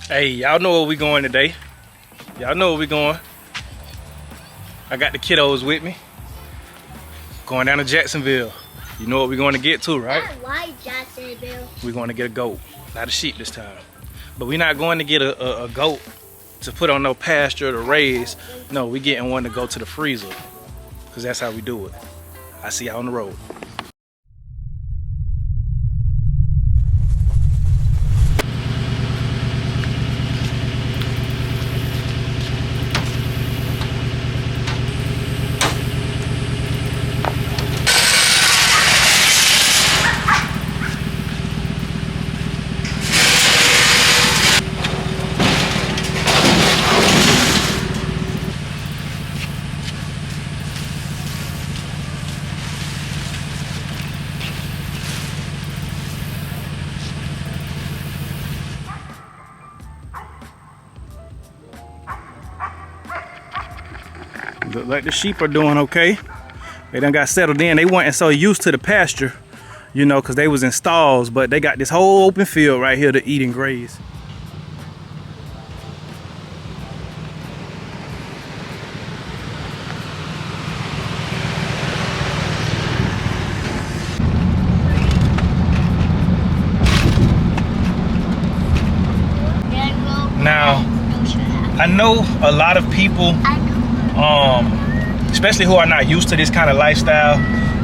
Hey, y'all know where we going today. Y'all know where we going. I got the kiddos with me. Going down to Jacksonville. You know what we're going to get to, right? I like Jacksonville. We're going to get a goat, not a sheep this time. But we're not going to get a goat to put on no pasture to raise. No, we're getting one to go to the freezer. Because that's how we do it. I see y'all on the road. Look like the sheep are doing okay. They done got settled in. They weren't so used to the pasture, you know, because they was in stalls, but they got this whole open field right here to eat and graze. Now, I know a lot of people, especially who are not used to this kind of lifestyle,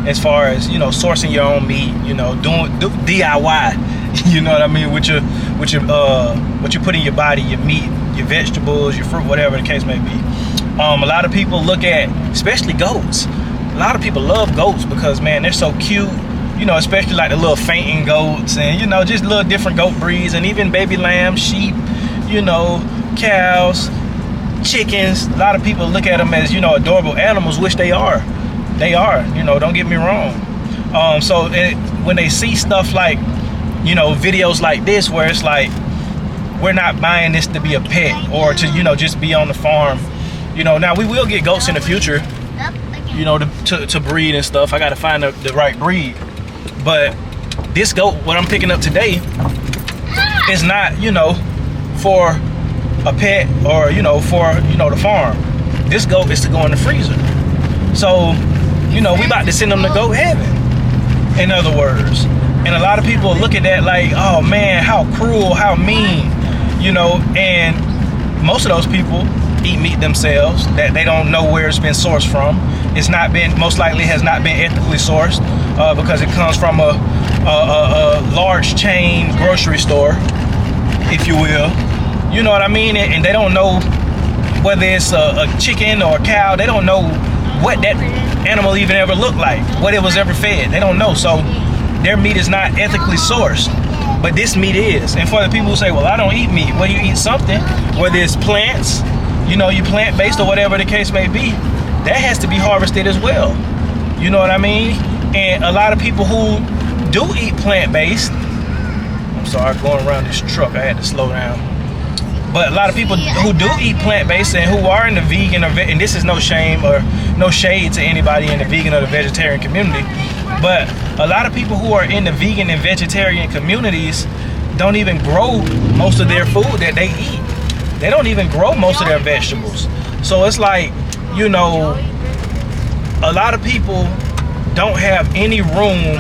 as far as, you know, sourcing your own meat, you know, doing DIY, you know what I mean, what you put in your body, your meat, your vegetables, your fruit, whatever the case may be. A lot of people look at, especially goats. A lot of people love goats because, man, they're so cute, you know, especially like the little fainting goats and, you know, just little different goat breeds, and even baby lambs, sheep, you know, cows, chickens. A lot of people look at them as, you know, adorable animals, which they are. They are, you know, don't get me wrong. When they see stuff like, you know, videos like this where it's like, we're not buying this to be a pet or to, you know, just be on the farm. You know, now we will get goats in the future, you know, to breed and stuff. I got to find the right breed. But this goat, what I'm picking up today, is not, you know, for a pet or, you know, for, you know, the farm. This goat is to go in the freezer. So, you know, we about to send them to goat heaven, in other words. And a lot of people look at that like, oh man, how cruel, how mean, you know. And most of those people eat meat themselves that they don't know where it's been sourced from. It's not been, most likely has not been ethically sourced, because it comes from a large chain grocery store, if you will. You know what I mean? And they don't know whether it's a chicken or a cow. They don't know what that animal even ever looked like, what it was ever fed. They don't know. So their meat is not ethically sourced, but this meat is. And for the people who say, well, I don't eat meat, well, you eat something, whether it's plants, you know, you plant-based or whatever the case may be, that has to be harvested as well. You know what I mean? And a lot of people who do eat plant-based, I'm sorry, going around this truck, I had to slow down. But a lot of people who do eat plant-based and who are in the vegan, and this is no shame or no shade to anybody in the vegan or the vegetarian community, but a lot of people who are in the vegan and vegetarian communities don't even grow most of their food that they eat. They don't even grow most of their vegetables. So it's like, you know, a lot of people don't have any room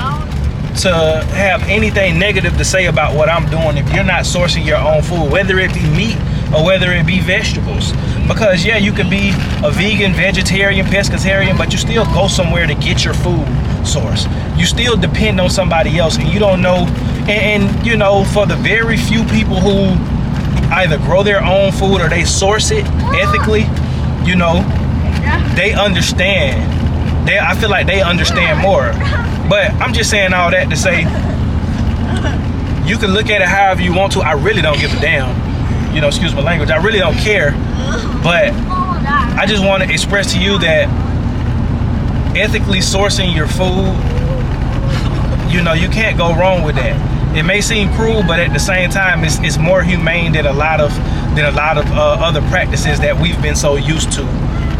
to have anything negative to say about what I'm doing if you're not sourcing your own food, whether it be meat or whether it be vegetables. Because yeah, you could be a vegan, vegetarian, pescatarian, but you still go somewhere to get your food source. You still depend on somebody else, and you don't know. And you know, for the very few people who either grow their own food or they source it ethically, you know, they understand. I feel like they understand more. But I'm just saying all that to say, you can look at it however you want to. I really don't give a damn. You know, excuse my language. I really don't care. But I just want to express to you that ethically sourcing your food, you know, you can't go wrong with that. It may seem cruel, but at the same time, it's more humane than a lot of other practices that we've been so used to.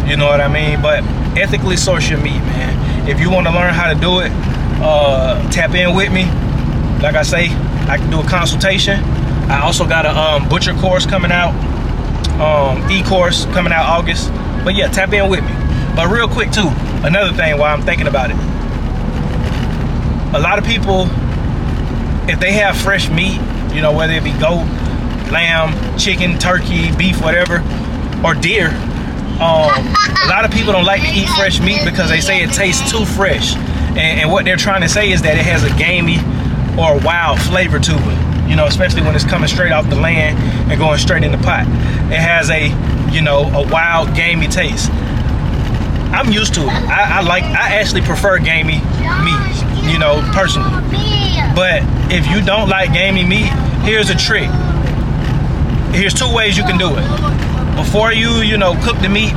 You know what I mean? But ethically source your meat, man. If you want to learn how to do it, tap in with me. Like I say, I can do a consultation. I also got a butcher course coming out, e-course coming out August. But yeah, tap in with me. But real quick too, another thing while I'm thinking about it. A lot of people, if they have fresh meat, you know, whether it be goat, lamb, chicken, turkey, beef, whatever, or deer, a lot of people don't like to eat fresh meat because they say it tastes too fresh. And what they're trying to say is that it has a gamey or wild flavor to it, you know, especially when it's coming straight off the land and going straight in the pot. It has a, you know, a wild, gamey taste. I'm used to it. I actually prefer gamey meat, you know, personally. But if you don't like gamey meat, here's a trick. Here's two ways you can do it. Before you know, cook the meat,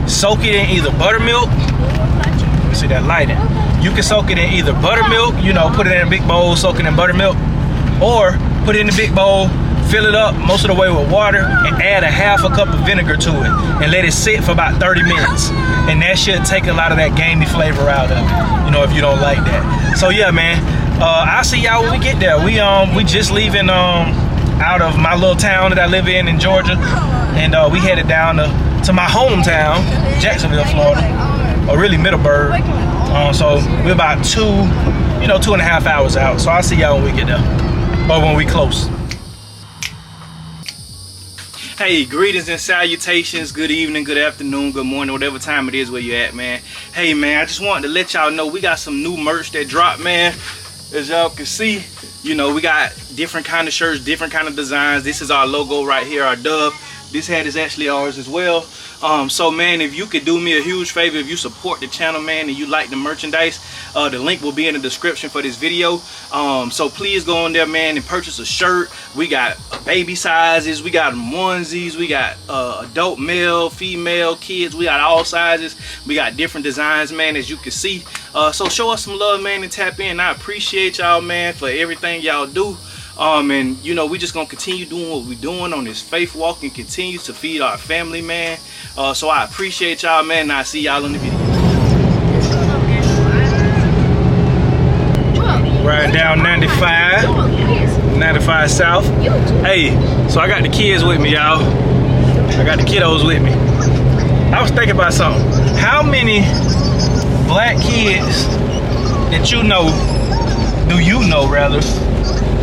soak it in either buttermilk. Let me see that lighting. You can soak it in either buttermilk, you know, put it in a big bowl, soak it in buttermilk, or put it in a big bowl, fill it up most of the way with water, and add a half a cup of vinegar to it, and let it sit for about 30 minutes. And that should take a lot of that gamey flavor out of it, you know, if you don't like that. So yeah, man, I'll see y'all when we get there. We just leaving out of my little town that I live in Georgia, and we headed down to my hometown, Jacksonville, Florida, or really Middleburg. So we're about 2.5 hours out. So I'll see y'all when we get there, or when we close. Hey, greetings and salutations. Good evening, good afternoon, good morning, whatever time it is where you're at, man. Hey, man, I just wanted to let y'all know we got some new merch that dropped, man. As y'all can see, you know, we got different kind of shirts, different kind of designs. This is our logo right here, our dove. This hat is actually ours as well. So man, if you could do me a huge favor, if you support the channel, man, and you like the merchandise, the link will be in the description for this video. So please go on there, man, and purchase a shirt. We got baby sizes, we got onesies, we got adult, male, female, kids. We got all sizes. We got different designs, man, as you can see. So show us some love, man, and tap in. I appreciate y'all, man, for everything y'all do. And you know, we just gonna continue doing what we're doing on this faith walk and continue to feed our family, man. So I appreciate y'all, man, and I'll see y'all in the video. Riding down 95 South. Hey, so I got the kids with me, y'all. I got the kiddos with me. I was thinking about something. How many black kids that you know,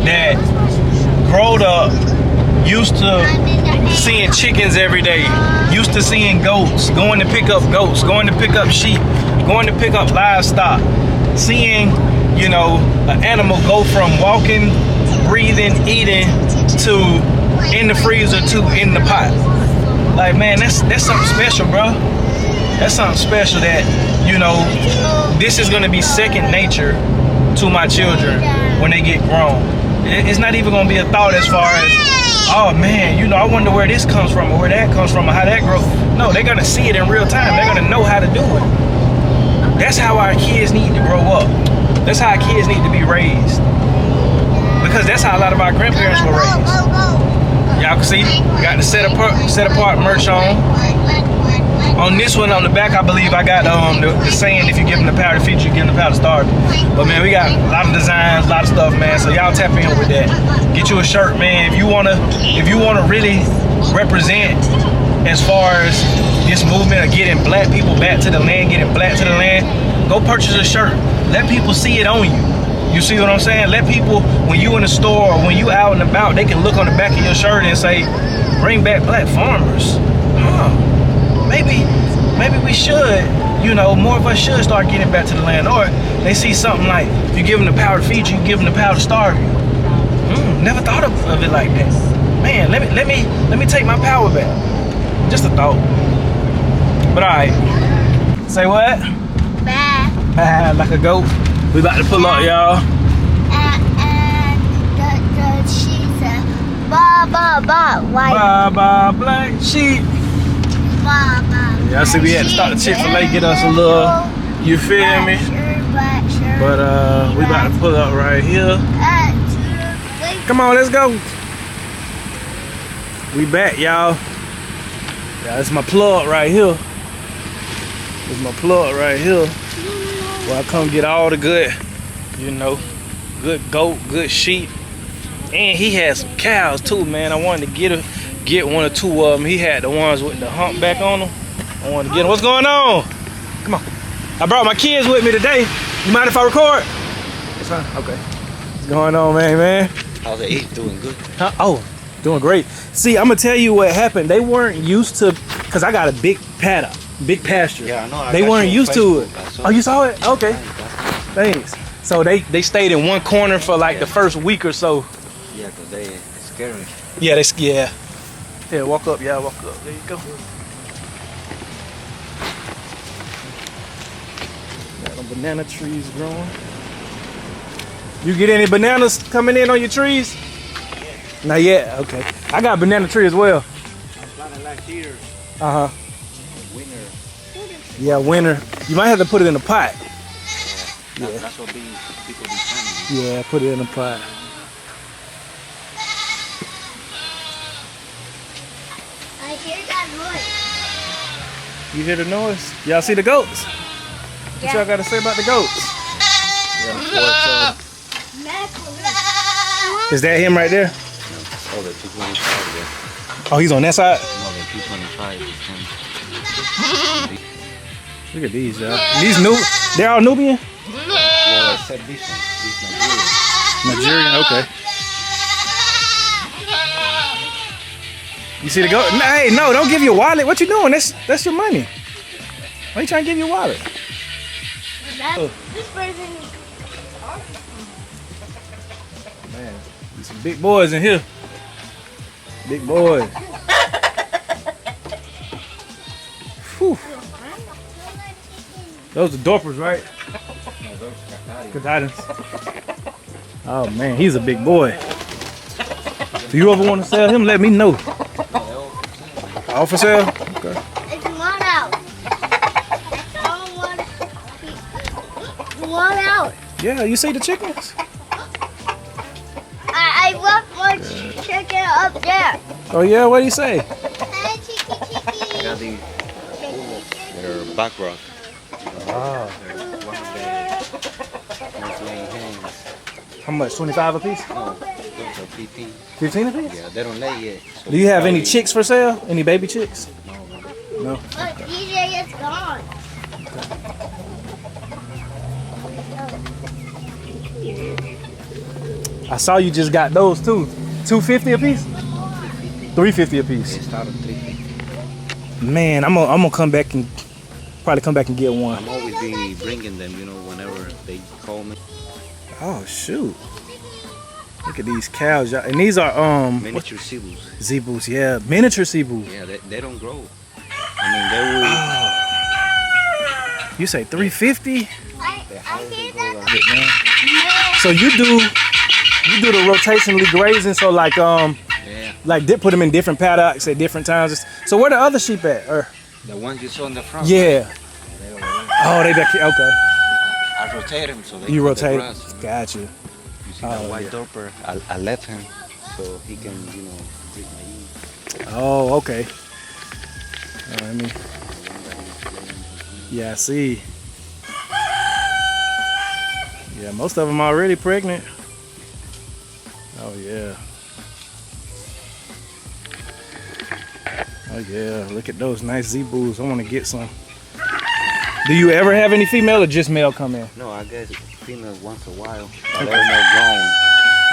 that growed up used to seeing chickens every day, used to seeing goats, going to pick up goats, going to pick up sheep, going to pick up livestock, seeing, you know, an animal go from walking, breathing, eating to in the freezer to in the pot. Like, man, that's something special, bro. That's something special that, you know, this is gonna be second nature to my children when they get grown. It's not even gonna be a thought as far as, oh man, you know, I wonder where this comes from or where that comes from or how that grows. No, they're gonna see it in real time. They're gonna know how to do it. That's how our kids need to grow up. That's how our kids need to be raised. Because that's how a lot of our grandparents were raised. Y'all can see, got the set apart merch on. On this one on the back, I believe I got the saying, if you give them the power to feed you, give them the power to starve. But man, we got a lot of designs, a lot of stuff, man. So y'all tap in with that. Get you a shirt, man. If you wanna really represent as far as this movement of getting black people back to the land, getting black to the land, go purchase a shirt. Let people see it on you. You see what I'm saying? Let people, when you in the store or when you out and about, they can look on the back of your shirt and say, bring back black farmers. Maybe we should, you know, more of us should start getting back to the land. Or they see something like, if you give them the power to feed you, you give them the power to starve you. Never thought of it like that. Man, let me take my power back. Just a thought. But all right. Say what? Bye. Like a goat. We about to pull up, y'all. And she said, ba ba ba, white. Ba ba black sheep. Y'all see we had to stop the Chick-fil-A, get us a little, you feel me? But we about to pull up right here. Come on, let's go. We back, y'all. Yeah, it's my plug right here. It's my plug right here. Where I come get all the good, you know, good goat, good sheep, And he had some cows too, man. I wanted to get one or two of them. He had the ones with the hump back on them. I wanted to get them. What's going on? Come on. I brought my kids with me today. You mind if I record? It's fine. Okay. What's going on, man? How's the eight doing? Good. Huh? Oh, doing great. See, I'm gonna tell you what happened. They weren't used to, cause I got a big paddock, big pasture. Yeah, I know. They weren't used to it. Oh, you saw it? Okay. Thanks. So they stayed in one corner for like the first week or so. Yeah, cause they scary. Yeah, yeah. Here, walk up. Yeah, walk up. There you go. Got them banana trees growing. You get any bananas coming in on your trees? Not yet. Okay. I got a banana tree as well. I planted last year. Uh huh. Winter. Yeah, winter. You might have to put it in a pot. Yeah. That's what people be planting. Yeah, put it in a pot. I hear that noise. You hear the noise? Y'all see the goats? What y'all got to say about the goats? Is that him right there? Oh, the 225. Yeah. Oh, he's on that side? No, the 225 is him. Look at these, y'all. These they're all Nubian? Well, except this one. This Nigerian. Nigerian, okay. You see the goat? Hey, no, don't give your wallet. What you doing? That's your money. Why you trying to give your wallet? This person. Man, there's some big boys in here. Big boys. Whew. Those are Dorpers, right? No, those Cadidans. Oh man, he's a big boy. Do you ever want to sell him? Let me know. All for sale? Okay. It's one out. One out. Yeah, you see the chickens? I left one chicken up there. Oh yeah, what do you say? Hey, chicky. Yeah, they're back rock. Ah. They're one of the most laying hens. How much? 25 a piece? No, those are 15. 15 a piece? Yeah, they don't lay yet. So Do you have any probably- chicks for sale? Any baby chicks? No, no. No. But DJ is gone. I saw you just got those too. 250 a piece? 350 a They piece. start at 350. Man, I'm gonna come back and probably come back and get one. I'm always be bringing them, you know, whenever they call me. Oh shoot! Look at these cows, y'all. And these are Miniature Cebus. zebus, yeah, miniature zebus. Yeah, they don't grow. I mean, they will. You say 350? I hear that. So you do the rotationally grazing, so like Yeah, put them in different paddocks at different times. So where the other sheep at? Or the ones you saw in the front. yeah. They over there. Oh, they back here. Okay. I rotate them so they You cut the rotate. grass. Got you. You see Oh, that white yeah. Dorper? I left him so he can, you know, drink my eat. Oh, okay. Let me. Yeah, I see. Yeah, most of them already pregnant. Oh yeah. Oh yeah, look at those nice zebus. I want to get some. Do you ever have any female or just male come in? No, I guess females once a while. But they're more grown.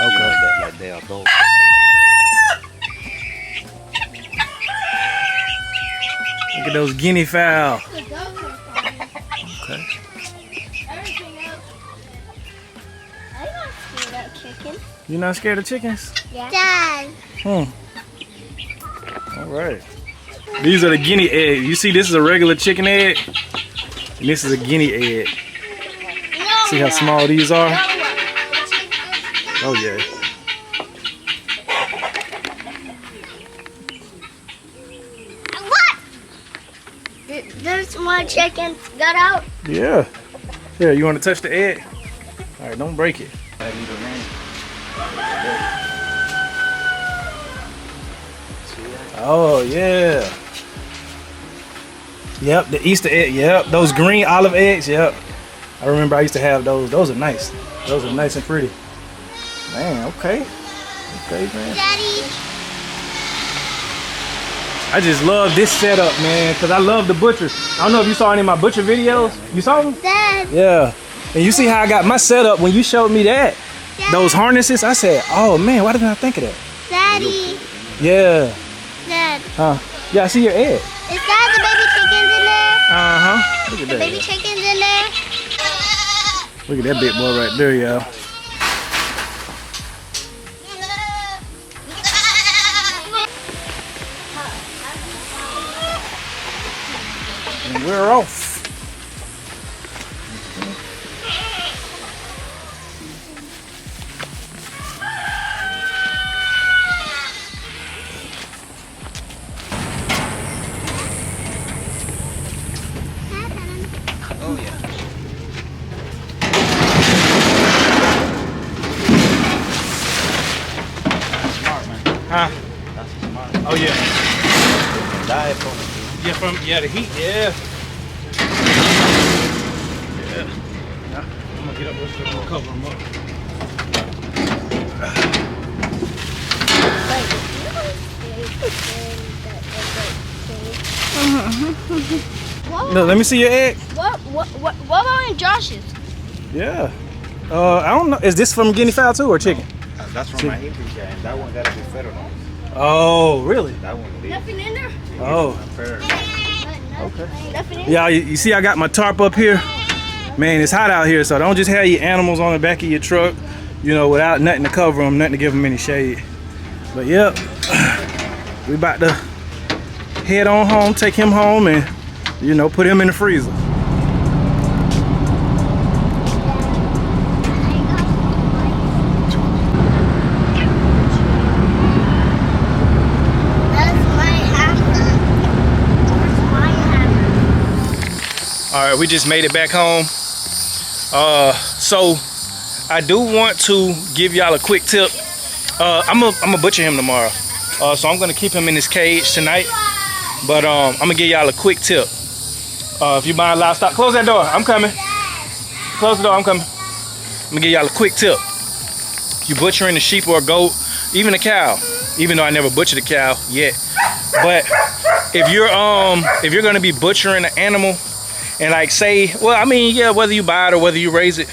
Okay. You know, like they are adults. Look at those guinea fowl. Okay. Everything else. I'm not scared of chicken. You're not scared of chickens? Yeah. Dad. All right. These are the guinea eggs. You see, this is a regular chicken egg, and this is a guinea egg. See how small these are? Oh yeah. What? There's one chicken got out. Yeah. Here, you want to touch the egg? All right, don't break it. That little man. Oh yeah. Yep, the Easter egg. Yep, those green olive eggs. Yep. I remember I used to have those. Those are nice. Those are nice and pretty. Man, okay. Okay, man. Daddy. I just love this setup, man, because I love the butchers. I don't know if you saw any of my butcher videos. You saw them? Dad. Yeah. And you see how I got my setup when you showed me that? Dad. Those harnesses, I said, oh man, why didn't I think of that? Daddy. Yeah. Dad. Yeah, I see your egg. Is that the baby chickens in there? Uh-huh. Look at The that. baby chickens in there? Look at that big boy right there, y'all. And we're off. Oh yeah. Smart man. Huh? That's smart. Oh yeah. Die from Yeah, the heat, yeah. Yeah. I'm gonna get up real quick and cover them up. No, let me see your egg. What about in Josh's? Yeah. I don't know. Is this from guinea fowl too or chicken? That's from my English guy, and that one gotta be federal. Oh, really? That one leaves. Nothing in there? Oh. Okay. Nothing in there? Yeah, you see I got my tarp up here. Man, it's hot out here, so don't just have your animals on the back of your truck, you know, without nothing to cover them, nothing to give them any shade. But yep, we about to head on home, take him home, and you know, put him in the freezer. All right, we just made it back home. So I do want to give y'all a quick tip. I'm gonna butcher him tomorrow. So I'm gonna keep him in his cage tonight. But I'm gonna give y'all a quick tip. If you buying livestock, close that door. I'm coming. Close the door. I'm coming. I'm gonna give y'all a quick tip. You butchering a sheep or a goat, even a cow. Even though I never butchered a cow yet. But if you're gonna be butchering an animal, and like say, well, I mean, yeah, whether you buy it or whether you raise it,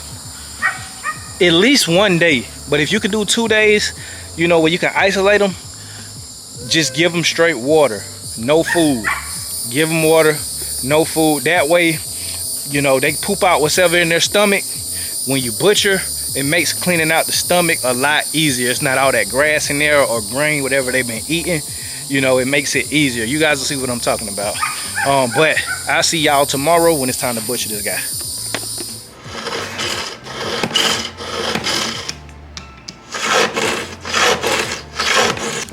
at least one day. But if you can do 2 days, you know, where you can isolate them, just give them straight water, no food. Give them water, no food. That way, you know, they poop out whatever in their stomach. When you butcher, it makes cleaning out the stomach a lot easier. It's not all that grass in there or grain, whatever they've been eating. You know, it makes it easier. You guys will see what I'm talking about. But I'll see y'all tomorrow when it's time to butcher this guy.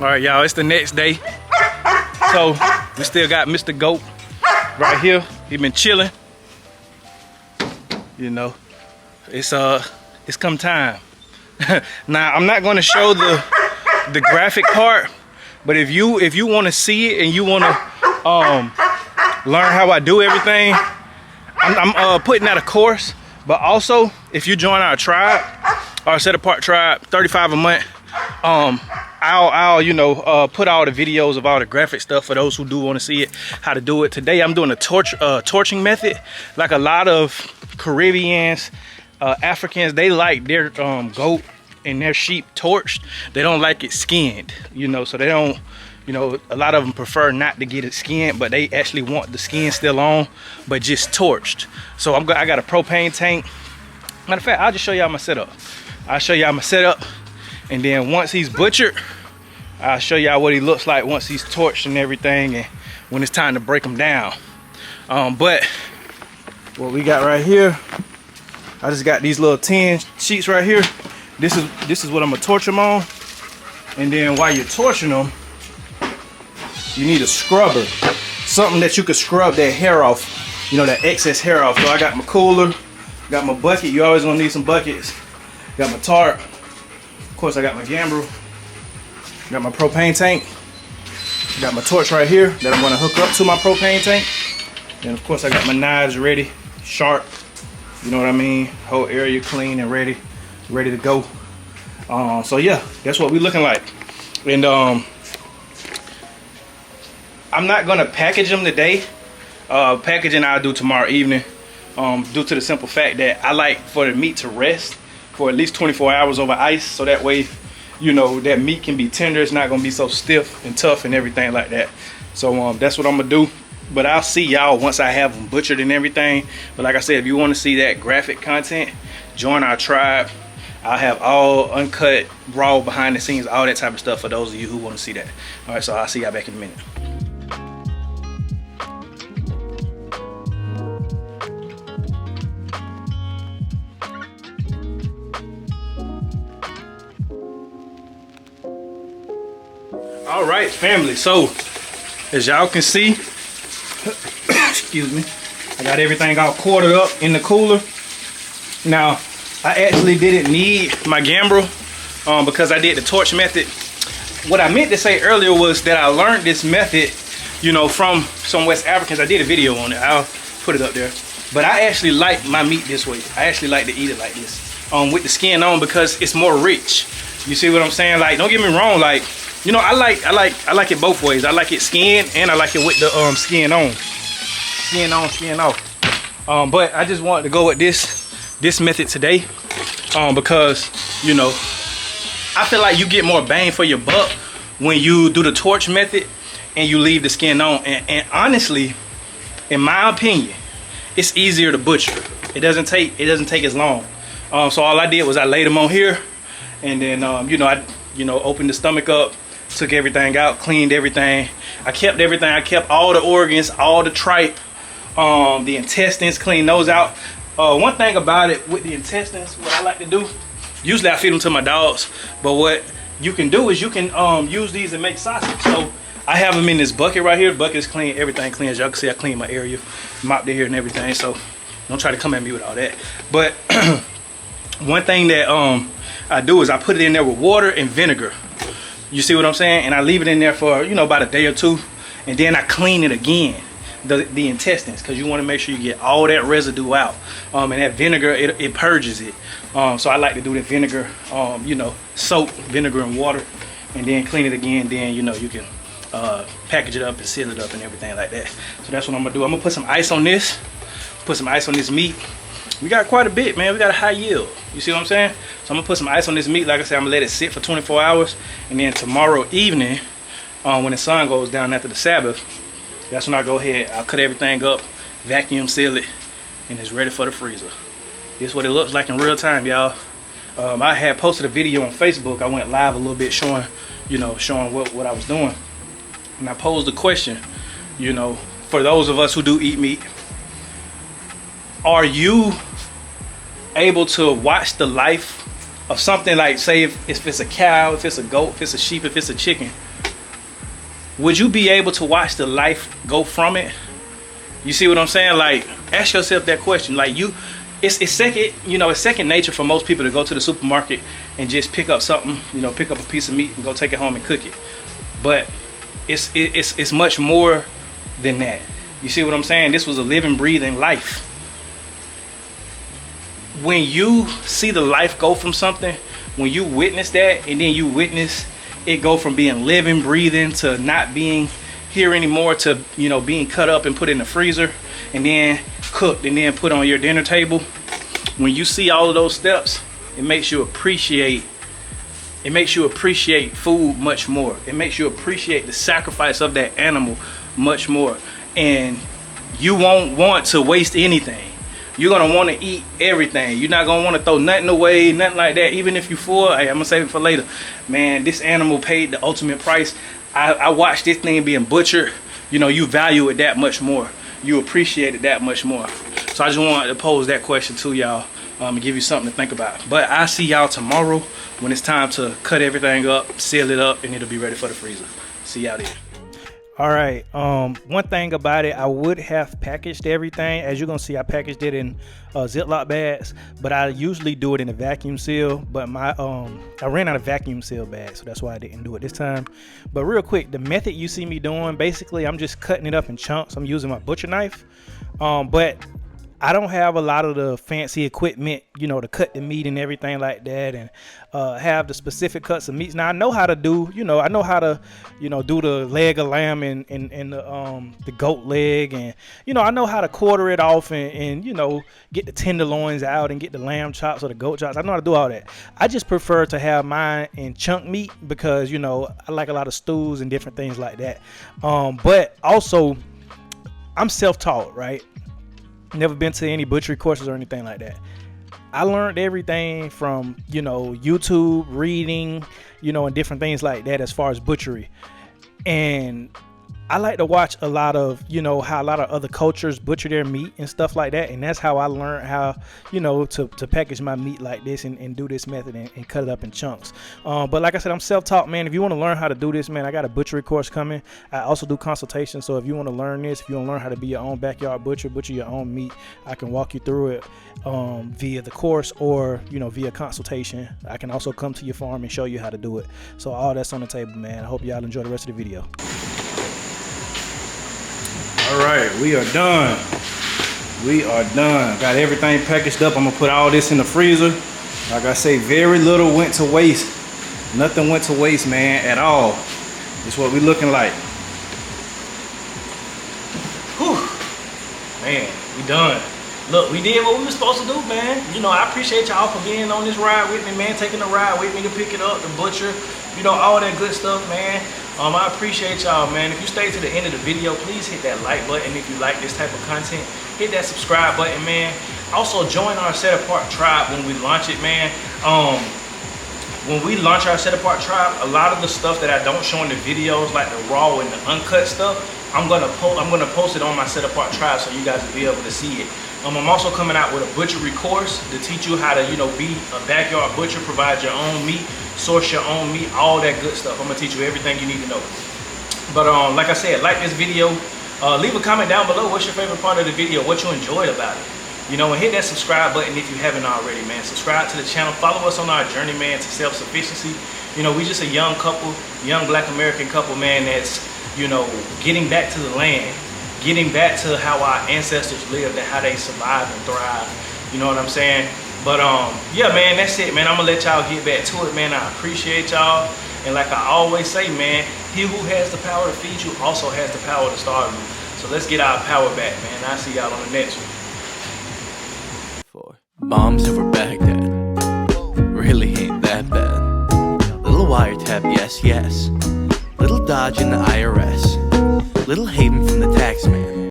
All right, y'all, it's the next day. So we still got Mr. Goat right here. He been chilling. You know, it's come time. Now I'm not gonna show the graphic part, but if you want to see it and you want to learn how I do everything, I'm putting out a course. But also, if you join our tribe, our set apart tribe, 35 a month, I'll you know, put all the videos of all the graphic stuff for those who do want to see it, how to do it. Today I'm doing a torching method. Like a lot of Caribbeans, Africans, they like their goat and their sheep torched. They don't like it skinned, you know, so they don't, you know, a lot of them prefer not to get it skinned, but they actually want the skin still on, but just torched. So I got a propane tank. Matter of fact, I'll just show y'all my setup. I'll show y'all my setup, and then once he's butchered, I'll show y'all what he looks like once he's torched and everything, and when it's time to break him down. But what we got right here, I just got these little tin sheets right here. This is what I'm gonna torch them on, and then while you're torching them, you need a scrubber, something that you could scrub that hair off, you know, that excess hair off. So I got my cooler, got my bucket. You always gonna need some buckets. Got my tarp. Of course, I got my gambrel. Got my propane tank. Got my torch right here that I'm gonna hook up to my propane tank. And of course, I got my knives ready, sharp. You know what I mean? Whole area clean and ready to go. So yeah, that's what we're looking like. And I'm not gonna package them today. Packaging I'll do tomorrow evening, due to the simple fact that I like for the meat to rest for at least 24 hours over ice, so that way, you know, that meat can be tender. It's not gonna be so stiff and tough and everything like that. So that's what I'm gonna do. But I'll see y'all once I have them butchered and everything. But like I said, if you want to see that graphic content, join our tribe. I'll have all uncut, raw, behind the scenes, all that type of stuff for those of you who want to see that. All right, so I'll see y'all back in a minute. All right, family, so as y'all can see, excuse me, I got everything all quartered up in the cooler. Now, I actually didn't need my gambrel because I did the torch method. What I meant to say earlier was that I learned this method, you know, from some West Africans. I did a video on it. I'll put it up there. But I actually like my meat this way. I actually like to eat it like this, with the skin on, because it's more rich. You see what I'm saying? Like, don't get me wrong, like, you know, I like it both ways. I like it skin, and I like it with the skin on. Skin on, skin off. But I just wanted to go with this method today, because, you know, I feel like you get more bang for your buck when you do the torch method and you leave the skin on. And honestly, in my opinion, it's easier to butcher. It doesn't take as long. So all I did was I laid them on here, and then you know, opened the stomach up, took everything out, cleaned everything. I kept everything. I kept all the organs, all the tripe, the intestines, clean those out. One thing about it with the intestines, what I like to do, usually I feed them to my dogs, but what you can do is you can use these and make sausage. So I have them in this bucket right here. The bucket is clean, everything clean. As y'all can see, I clean my area, mopped it here and everything. So don't try to come at me with all that. But one thing that I do is I put it in there with water and vinegar. You see what I'm saying? And I leave it in there for, you know, about a day or two, and then I clean it again, the intestines, because you want to make sure you get all that residue out. And that vinegar, it purges it. So I like to do the vinegar, you know, soak vinegar and water, and then clean it again. Then, you know, you can package it up and seal it up and everything like that. So that's what I'm gonna do. I'm gonna put some ice on this, put some ice on this meat. We got quite a bit, man. We got a high yield. You see what I'm saying? So I'm gonna put some ice on this meat. Like I said, I'm gonna let it sit for 24 hours. And then tomorrow evening, when the sun goes down after the Sabbath, that's when I go ahead, I'll cut everything up, vacuum seal it, and it's ready for the freezer. This is what it looks like in real time, y'all. I had posted a video on Facebook. I went live a little bit showing, you know, what I was doing. And I posed a question, you know, for those of us who do eat meat, are you able to watch the life of something, like, say if it's a cow, if it's a goat, if it's a sheep, if it's a chicken? Would you be able to watch the life go from it? You see what I'm saying? Like, ask yourself that question. Like, it's second nature for most people to go to the supermarket and just pick up something, you know, pick up a piece of meat and go take it home and cook it. But it's much more than that. You see what I'm saying? This was a living, breathing life. When you see the life go from something, when you witness that, and then you witness it go from being living, breathing, to not being here anymore, to, you know, being cut up and put in the freezer, and then cooked, and then put on your dinner table. When you see all of those steps, it makes you appreciate food much more. It makes you appreciate the sacrifice of that animal much more. And you won't want to waste anything. You're gonna want to eat everything. You're not gonna want to throw nothing away, nothing like that. Even if you're full, hey, I'm gonna save it for later. Man, this animal paid the ultimate price. I watched this thing being butchered. You know, you value it that much more. You appreciate it that much more. So I just wanted to pose that question to y'all, and give you something to think about. But I'll see y'all tomorrow when it's time to cut everything up, seal it up, and it'll be ready for the freezer. See y'all there. All right, one thing about it, I would have packaged everything. As you're gonna see, I packaged it in Ziploc bags, but I usually do it in a vacuum seal. But I ran out of vacuum seal bags, so that's why I didn't do it this time. But real quick, the method you see me doing, basically I'm just cutting it up in chunks. I'm using my butcher knife, but I don't have a lot of the fancy equipment, you know, to cut the meat and everything like that, and have the specific cuts of meats. Now I know how to do, you know, I know how to, you know, do the leg of lamb and the goat leg, and you know, I know how to quarter it off and you know, get the tenderloins out and get the lamb chops or the goat chops. I know how to do all that. I just prefer to have mine in chunk meat because, you know, I like a lot of stews and different things like that. But also, I'm self-taught, right? Never been to any butchery courses or anything like that. I learned everything from, you know, YouTube, reading, you know, and different things like that as far as butchery. And I like to watch a lot of, you know, how a lot of other cultures butcher their meat and stuff like that. And that's how I learned how, you know, to package my meat like this and do this method and cut it up in chunks. But like I said, I'm self-taught, man. If you want to learn how to do this, man, I got a butchery course coming. I also do consultation. So if you want to learn this, if you want to learn how to be your own backyard butcher your own meat, I can walk you through it via the course or, you know, via consultation. I can also come to your farm and show you how to do it. So all that's on the table, man. I hope y'all enjoy the rest of the video. All right, we are done. We are done. Got everything packaged up. I'm gonna put all this in the freezer. Like I say, very little went to waste. Nothing went to waste, man, at all. This is what we looking like. Whew. Man, we done. Look, we did what we were supposed to do, man. You know, I appreciate y'all for being on this ride with me, man. Taking the ride with me to pick it up, the butcher, you know, all that good stuff, man. I appreciate y'all, man. If you stay to the end of the video, please hit that like button if you like this type of content. Hit that subscribe button, man. Also, join our Set Apart tribe when we launch it, man. When we launch our Set Apart tribe, a lot of the stuff that I don't show in the videos, like the raw and the uncut stuff, I'm gonna post it on my Set Apart tribe so you guys will be able to see it. I'm also coming out with a butchery course to teach you how to, you know, be a backyard butcher, provide your own meat, source your own meat, all that good stuff. I'm gonna teach you everything you need to know. But like I said, like this video, leave a comment down below. What's your favorite part of the video? What you enjoyed about it? You know, and hit that subscribe button if you haven't already, man. Subscribe to the channel. Follow us on our journey, man, to self-sufficiency. You know, we just a young couple, young Black American couple, man, that's, you know, getting back to the land, getting back to how our ancestors lived and how they survived and thrived. You know what I'm saying? But yeah, man, that's it, man. I'm gonna let y'all get back to it, man. I appreciate y'all. And like I always say, man, he who has the power to feed you also has the power to starve you. So let's get our power back, man. I'll see y'all on the next one. Bombs over Baghdad really ain't that bad. Little wiretap, yes, yes. Little dodge in the IRS. Little haven from the tax man.